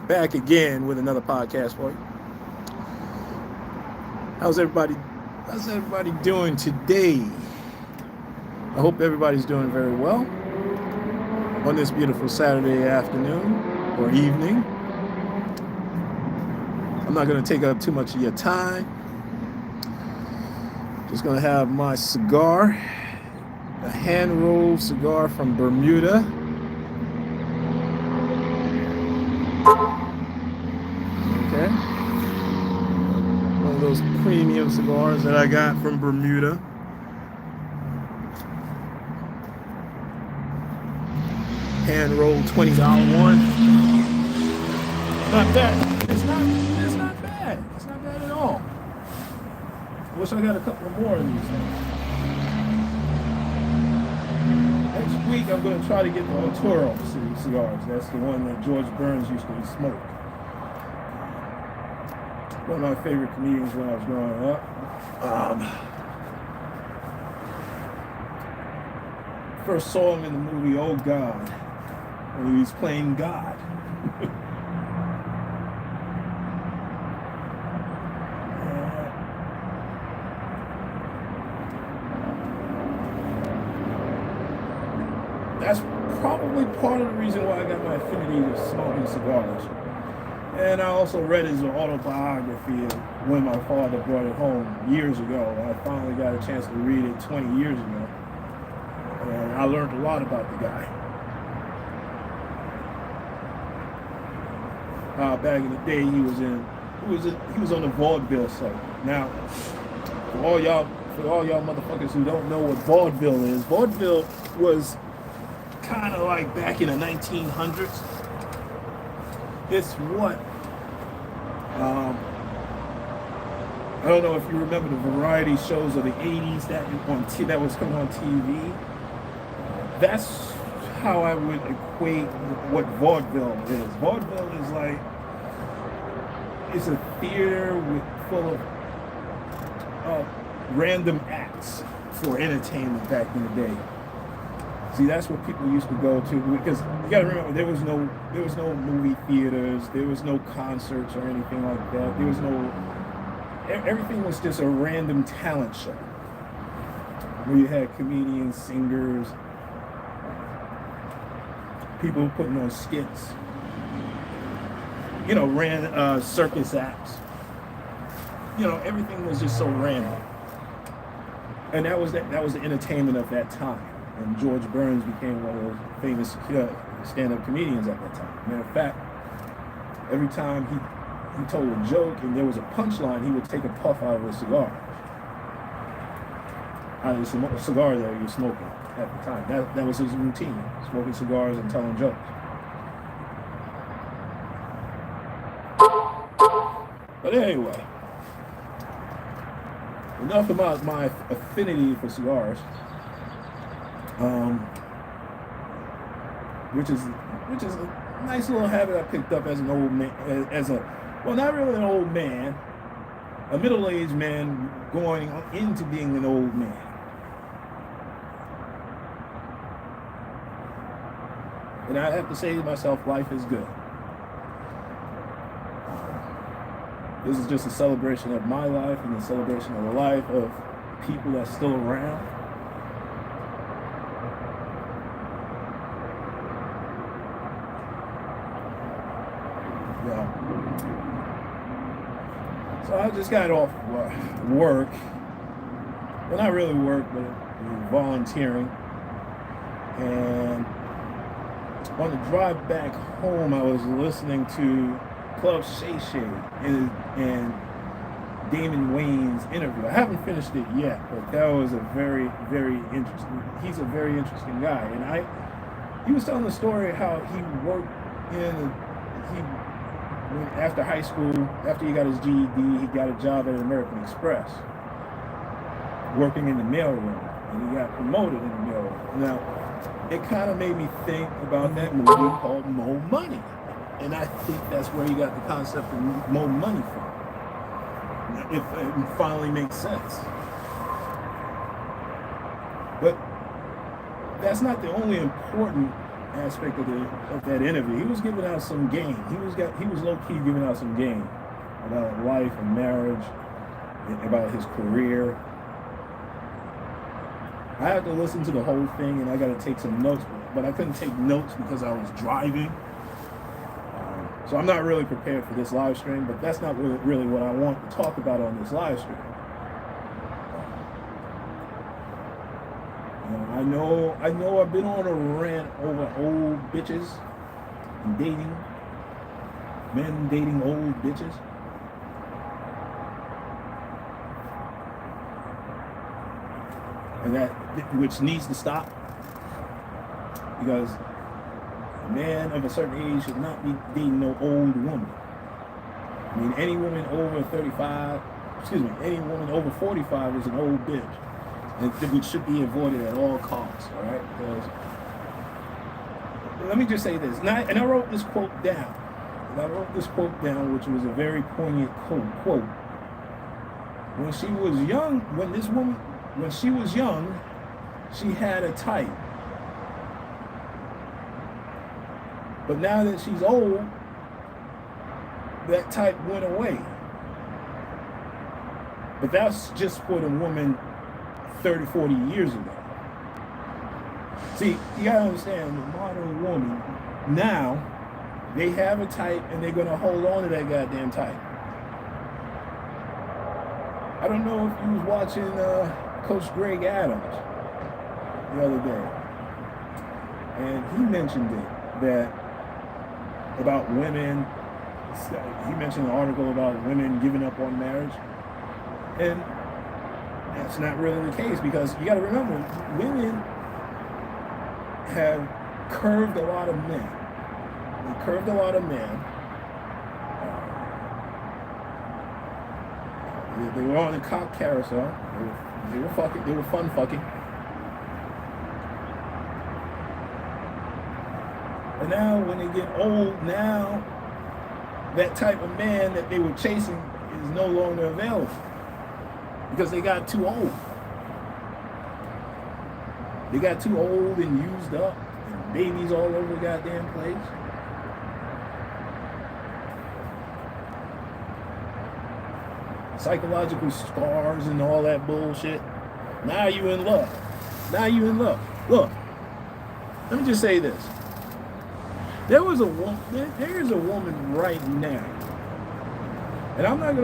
Back again with another podcast for you. How's everybody? How's everybody doing today? I hope everybody's doing very well on this beautiful Saturday afternoon or evening. I'm not going to take up too much of your time. Just going to have my cigar, a hand-rolled cigar from Bermuda. Okay. One of those premium cigars that I got from Bermuda. Hand-rolled $20 one. Not bad. It's not bad. It's not bad at all. I wish I got a couple more of these things. Next week I'm going to try to get the Arturo cigars. That's the one that George Burns used to smoke. One of my favorite comedians when I was growing up. First saw him in the movie Oh God, when he was playing God. That's probably part of the reason why I got my affinity to smoking cigars. And I also read his autobiography when my father brought it home years ago. I finally got a chance to read it 20 years ago. And I learned a lot about the guy. Back in the day, he was on the vaudeville site. Now, for all y'all motherfuckers who don't know what vaudeville is, vaudeville was kind of like back in the 1900s. It's what I don't know if you remember the variety shows of the 80s that was coming on TV. That's how I would equate what vaudeville is. Vaudeville is like, it's a theater full of random acts for entertainment back in the day. See, that's what people used to go to, because you got to remember there was no movie theaters, there was no concerts or anything like that. Everything was just a random talent show where you had comedians, singers, people putting on skits, ran circus acts. Everything was just so random, and that was the entertainment of that time. And George Burns became one of the famous stand-up comedians at that time. Matter of fact, every time he told a joke and there was a punchline, he would take a puff out of a cigar. Out of the cigar that he was smoking at the time. That was his routine, smoking cigars and telling jokes. But anyway, enough about my affinity for cigars. Which is a nice little habit I picked up as an old man, not really an old man, a middle-aged man going into being an old man. And I have to say to myself, life is good. This is just a celebration of my life and a celebration of the life of people that's still around. So I just got off work. Well, not really work, but volunteering. And on the drive back home, I was listening to Club Shay Shay and Damon Wayne's interview. I haven't finished it yet, but that was a very, very interesting. He's a very interesting guy, and he was telling the story how he worked after high school, after he got his GED, he got a job at American Express, working in the mailroom, and he got promoted in the mailroom. Now, it kind of made me think about that movie called Mo Money, and I think that's where he got the concept of Mo Money from. It finally makes sense. But that's not the only important aspect of that interview. He was giving out some game. He was low key giving out some game about life and marriage, about his career. I had to listen to the whole thing, and I got to take some notes, but I couldn't take notes because I was driving. So I'm not really prepared for this live stream, but that's not really what I want to talk about on this live stream. I know I've been on a rant over old bitches and men dating old bitches. And that, which needs to stop, because a man of a certain age should not be dating no old woman. I mean, any woman over 35, any woman over 45 is an old bitch, and which should be avoided at all costs, all right? Because, let me just say this, and I wrote this quote down, which was a very poignant quote. When she was young, when she was young, she had a type. But now that she's old, that type went away. But that's just for the woman 30, 40 years ago. See, you gotta understand, the modern woman, now, they have a type and they're gonna hold on to that goddamn type. I don't know if you was watching Coach Greg Adams the other day, and he mentioned it, that about women, he mentioned an article about women giving up on marriage, and that's not really the case, because you got to remember, women have curved a lot of men. They curved a lot of men. They were on the cock carousel. They were fucking. They were fun fucking. And now, when they get old, now that type of man that they were chasing is no longer available because they got too old. They got too old and used up, and babies all over the goddamn place. Psychological scars and all that bullshit. Now you in love. Look, let me just say this. There is a woman right now, and I'm not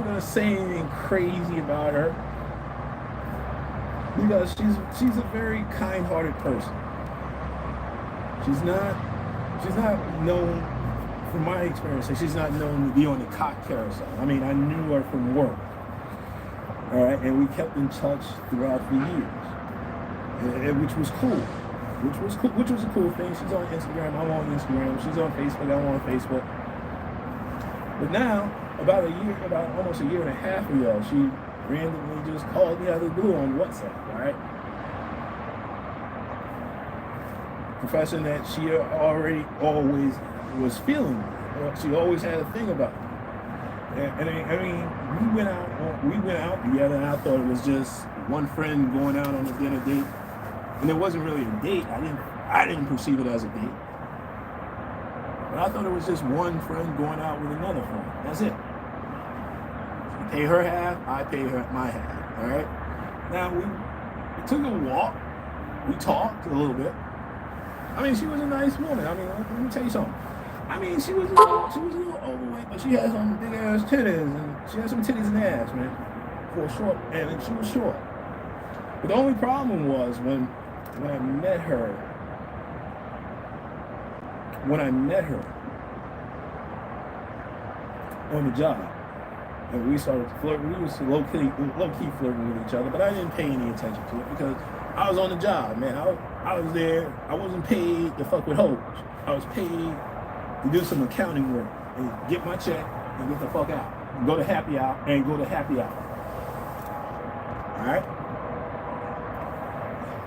gonna say anything crazy about her, because she's a very kind-hearted person. She's not known, from my experience, she's not known to be on the cock carousel. I mean, I knew her from work, all right, and we kept in touch throughout the years, which was cool. Which was a cool thing. She's on Instagram, I'm on Instagram. She's on Facebook, I'm on Facebook. But now, about almost a year and a half ago, she randomly just called me out of the blue on WhatsApp, all right? Professing that she always was feeling. She always had a thing about it. And I mean, we went out together, and I thought it was just one friend going out on a dinner date, and it wasn't really a date. I didn't perceive it as a date, but I thought it was just one friend going out with another friend. That's it. She pay her half, I pay her my half. All right. Now we took a walk. We talked a little bit. I mean, she was a nice woman. I mean, let me tell you something. I mean, she was a little overweight, but she had some big ass titties, and she had some titties and ass, man, for a short, and she was short. But the only problem was when I met her on the job, and we started to flirt. We was low-key flirting with each other, but I didn't pay any attention to it because I was on the job, man. I was there. I wasn't paid to fuck with hoes. I was paid to do some accounting work and get my check and get the fuck out. And go to happy hour. All right?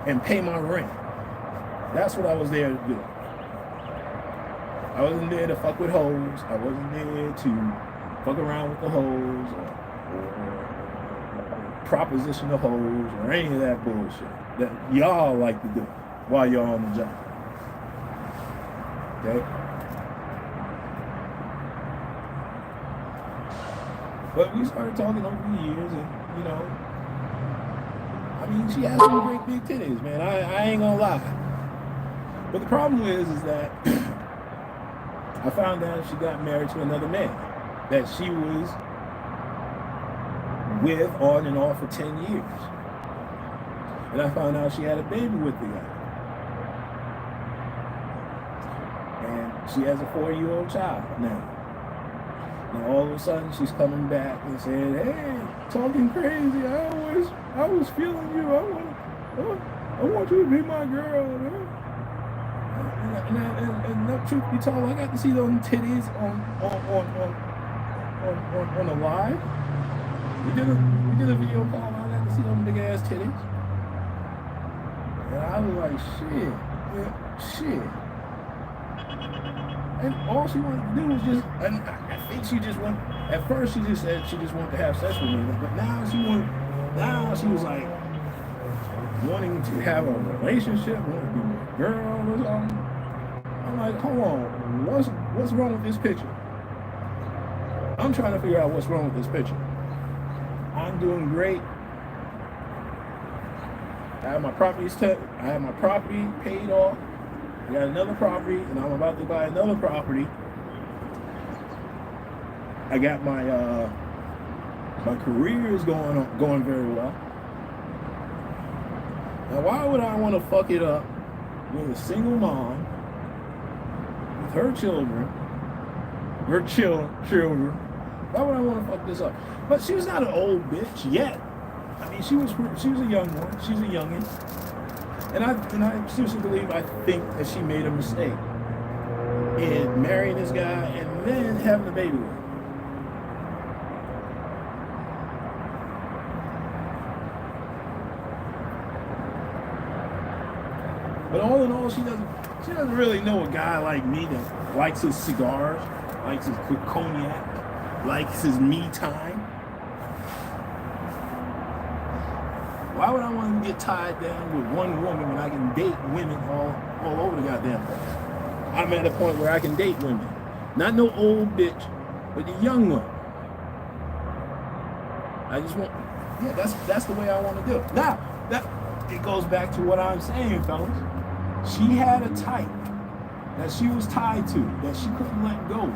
And pay my rent. That's what I was there to do. I wasn't there to fuck with hoes. I wasn't there to fuck around with the hoes or propositional hoes or any of that bullshit that y'all like to do while y'all on the job. Okay? But we started talking over the years, and you know, I mean, she has some great big titties, man. I ain't gonna lie. But the problem is that I found out she got married to another man that she was with on and off for 10 years. And I found out she had a baby with the guy. And she has a 4-year-old child now. And all of a sudden she's coming back and saying, hey, talking crazy, I was feeling you. I want you to be my girl. And the truth be told, I got to see those titties on a live. We did a video call, and I got to see them big ass titties. And I was like, shit. And all she wanted to do was just, and I think she just wanted, at first she just said she just wanted to have sex with me, but now she was like wanting to have a relationship, wanting to be my girl or something. I'm like, hold on, what's wrong with this picture? I'm trying to figure out what's wrong with this picture. I'm doing great. I have my property paid off. I got another property, and I'm about to buy another property. I got my career is going very well. Now, why would I want to fuck it up with a single mom with her children? Why would I want to fuck this up? But she was not an old bitch yet. I mean, she was a young one. She's a youngin'. And I seriously think that she made a mistake in marrying this guy and then having a baby with him. But all in all, she doesn't really know a guy like me that likes his cigars, likes his cognac, likes his me time. Why would I want to get tied down with one woman when I can date women all over the goddamn place? I'm at a point where I can date women. Not no old bitch, but the young one. I just want, that's the way I want to do it. Now, it goes back to what I'm saying, fellas. She had a type that she was tied to, that she couldn't let go.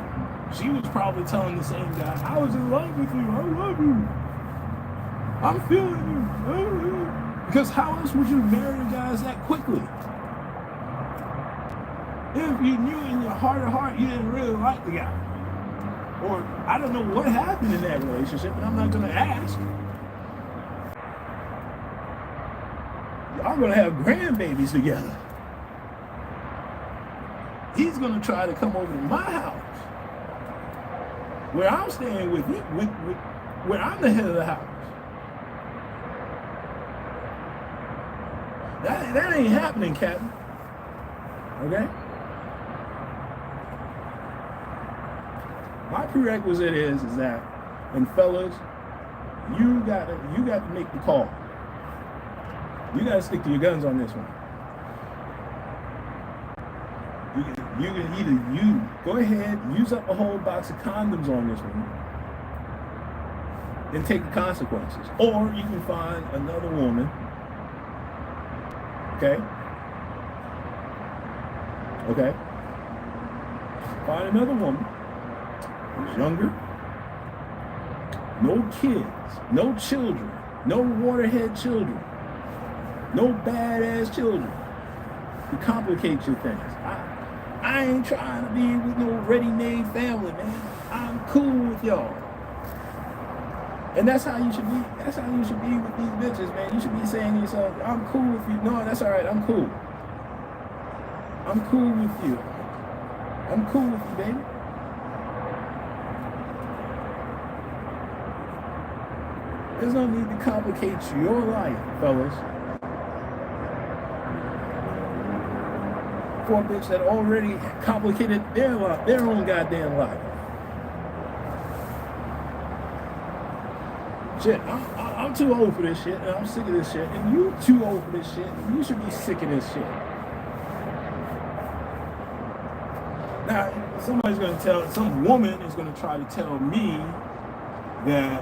She was probably telling the same guy, I was in love with you, I love you. I'm feeling you. Because how else would you marry guys that quickly? If you knew in your heart of heart you didn't really like the guy. Or I don't know what happened in that relationship, and I'm not going to ask. Y'all going to have grandbabies together. He's going to try to come over to my house, where I'm staying with you, where I'm the head of the house. That ain't happening, Captain. Okay? My prerequisite is that, and fellas, you got to make the call. You got to stick to your guns on this one. You can either go ahead, use up a whole box of condoms on this one, and take the consequences, or you can find another woman. Okay? Find another woman who's younger, no kids, no children, no waterhead children, no badass children to complicate your things. I ain't trying to be with no ready-made family, man. I'm cool with y'all. And that's how you should be. That's how you should be with these bitches, man. You should be saying to yourself, I'm cool with you. No, that's all right. I'm cool. I'm cool with you. I'm cool with you, baby. There's no need to complicate your life, fellas, for a bitch that already complicated their life, their own goddamn life. Shit, I'm too old for this shit, and I'm sick of this shit, and you too old for this shit, and you should be sick of this shit. Now, some woman is gonna try to tell me that,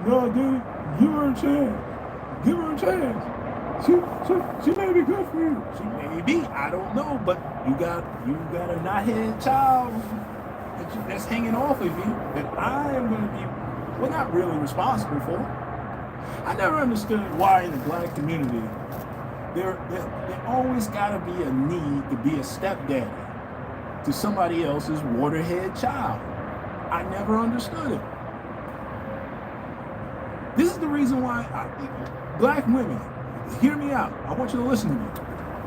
no, dude, give her a chance. Give her a chance. She may be good for you. She may be, I don't know, but you got a knothead child that's hanging off of you that I am gonna be, well, not really responsible for. I never understood why in the black community there always gotta be a need to be a stepdaddy to somebody else's waterhead child. I never understood it. This is the reason why black women, hear me out. I want you to listen to me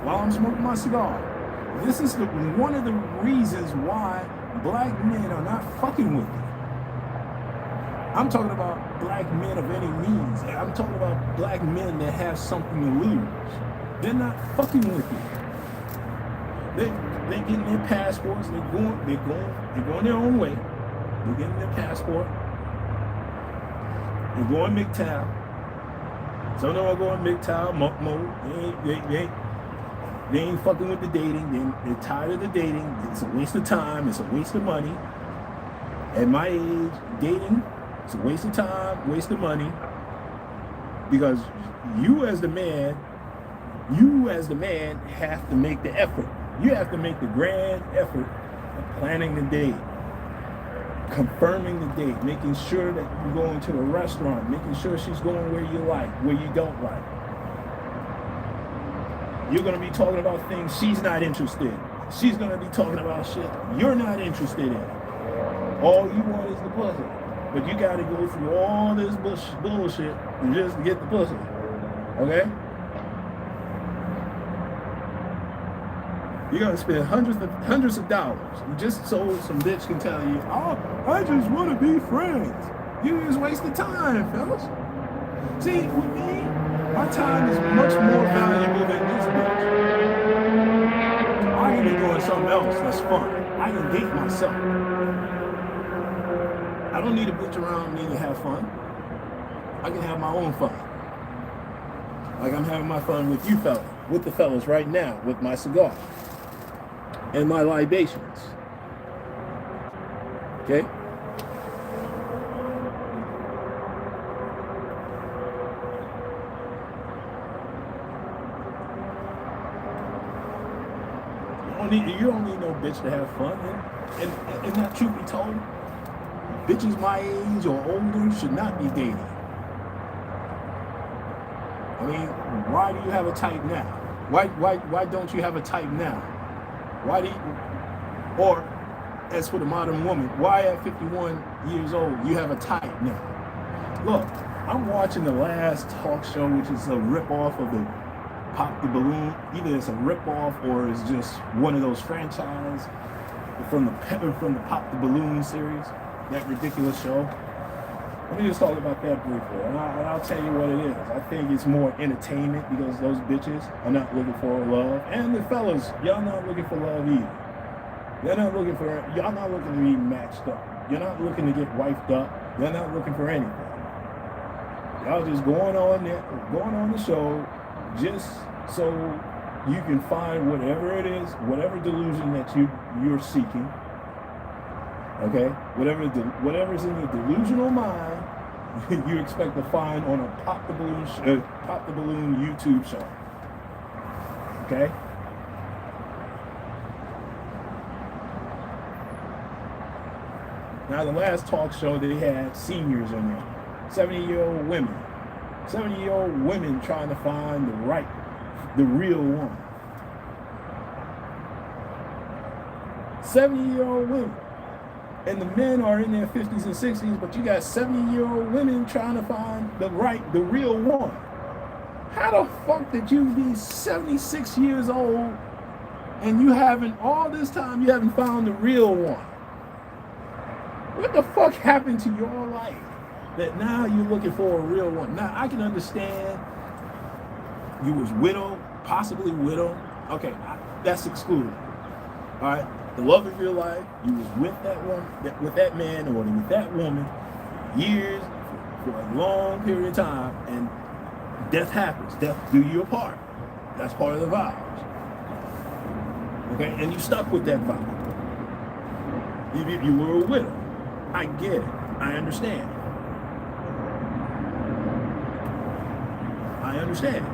while I'm smoking my cigar. This is one of the reasons why black men are not fucking with me. I'm talking about black men of any means. I'm talking about black men that have something to lose. They're not fucking with you. They're getting their passports. They're going their own way. They're getting their passport. They're going MGTOW. Some of them are going MGTOW, monk mode. They ain't fucking with the dating. They're tired of the dating. It's a waste of time. It's a waste of money. At my age, dating, it's a waste of time, waste of money. Because you as the man have to make the effort. You have to make the grand effort of planning the date, confirming the date, making sure that you're going to a restaurant, making sure she's going where you like, where you don't like. You're going to be talking about things she's not interested in. She's going to be talking about shit you're not interested in. All you want is the pussy. But you got to go through all this bullshit just to get the pussy. Okay? You're gonna spend hundreds of dollars just so some bitch can tell you, oh, I just want to be friends. You just wasted time, fellas. See, with me, my time is much more valuable than this bitch. I can be doing something else that's fun. I can date myself. I don't need a bitch around me to have fun. I can have my own fun. Like I'm having my fun with you fellas, with the fellas right now, with my cigar and my libations. Okay? You don't need no bitch to have fun. And that truth be told, bitches my age or older should not be dating. I mean, why do you have a type now? Why don't you have a type now? Why do you, or as for the modern woman, why at 51 years old you have a type now? Look, I'm watching the last talk show, which is a rip-off of the Pop the Balloon. Either it's a rip-off or it's just one of those franchise from the Pop the Balloon series, that ridiculous show. Let me just talk about that briefly, and I'll tell you what it is. I think it's more entertainment because those bitches are not looking for love, and the fellas, y'all not looking for love either. Y'all not looking to be matched up. You're not looking to get wifed up. You're not looking for anything. Y'all just going on the show just so you can find whatever it is, whatever delusion that you're seeking. Okay, whatever's in your delusional mind, you expect to find on a Pop the Balloon YouTube show. Okay. Now the last talk show they had seniors in there, 70-year-old women, 70-year-old women trying to find the real one. 70-year-old women. And the men are in their 50s and 60s, but you got 70-year-old women trying to find the real one. How the fuck did you be 76 years old and you haven't, all this time, you haven't found the real one? What the fuck happened to your life that now you're looking for a real one? Now, I can understand you was widowed, possibly widowed. Okay, that's excluded. All right? The love of your life, you was with that woman, with that man, or with that woman, years, for a long period of time, and death happens. Death do you apart. That's part of the vows. Okay, and you stuck with that vow. You were a widow. I get it. I understand. I understand.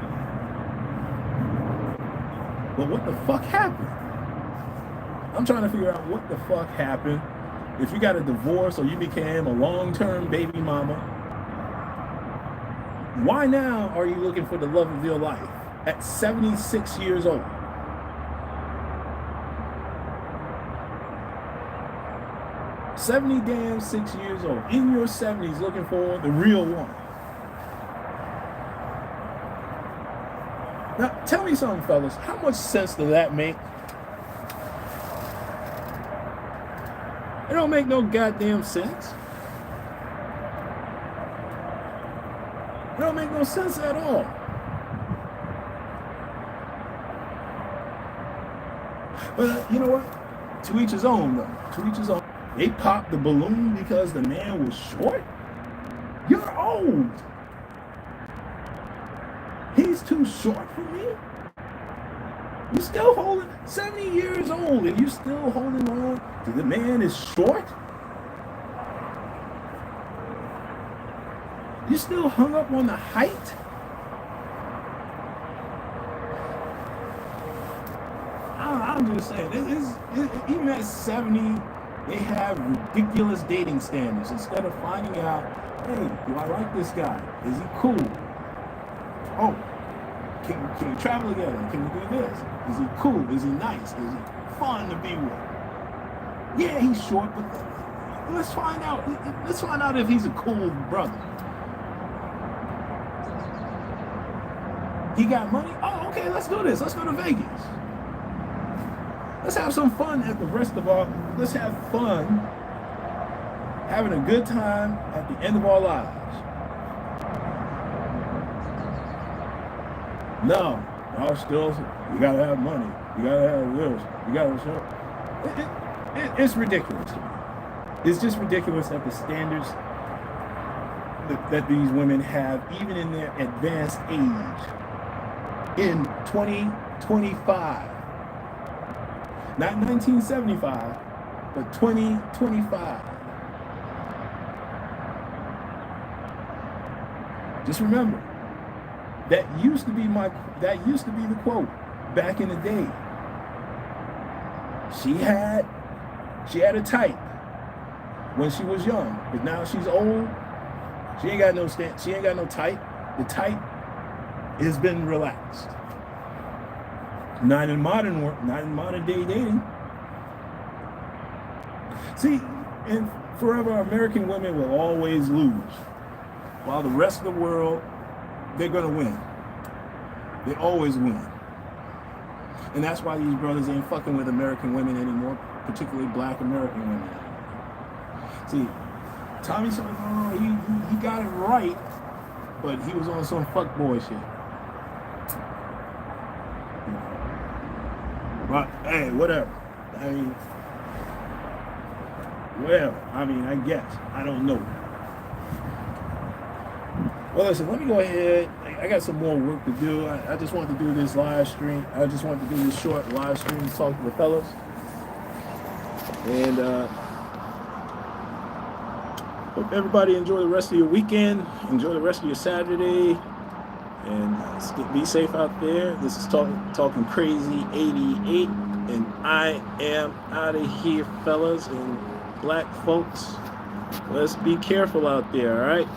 But what the fuck happened? I'm trying to figure out what the fuck happened. If you got a divorce or you became a long-term baby mama, why now are you looking for the love of your life at 76 years old? Damn 6 years old, in your 70s, looking for the real one. Now, tell me something, fellas. How much sense does that make? It don't make no goddamn sense. It don't make no sense at all. But you know what? To each his own, though. To each his own. They popped the balloon because the man was short? You're old. He's too short for me? You still holding, 70 years old, and you still holding on to the man is short? You still hung up on the height? I'm just saying, even at 70, they have ridiculous dating standards. Instead of finding out, hey, do I like this guy? Is he cool? Oh, can we travel together? Can we do this? Is he cool? Is he nice? Is he fun to be with? Yeah, he's short, but let's find out. Let's find out if he's a cool brother. He got money? Oh, okay, let's do this. Let's go to Vegas. Let's have some fun at the rest of our, let's have fun having a good time at the end of our lives. No, still, you gotta have money. You gotta have this. You gotta show. It's ridiculous to me. It's just ridiculous that the standards that these women have, even in their advanced age, in 2025. Not 1975, but 2025. Just remember, that used to be the quote back in the day. She had a type when she was young, but now she's old. She ain't got no type. The type has been relaxed. Not in modern day dating. See, and forever American women will always lose, while the rest of the world, they're gonna win. They always win. And that's why these brothers ain't fucking with American women anymore, particularly black American women. See, Tommy said, oh, he got it right, but he was on some fuckboy shit. But hey, whatever. I guess. I don't know. Well, listen, let me go ahead. I got some more work to do. I just want to do this live stream. I just want to do this short live stream to talk to the fellas. And hope everybody enjoy the rest of your weekend. Enjoy the rest of your Saturday. And be safe out there. This is Talking Crazy 88. And I am out of here, fellas and black folks. Let's be careful out there, all right?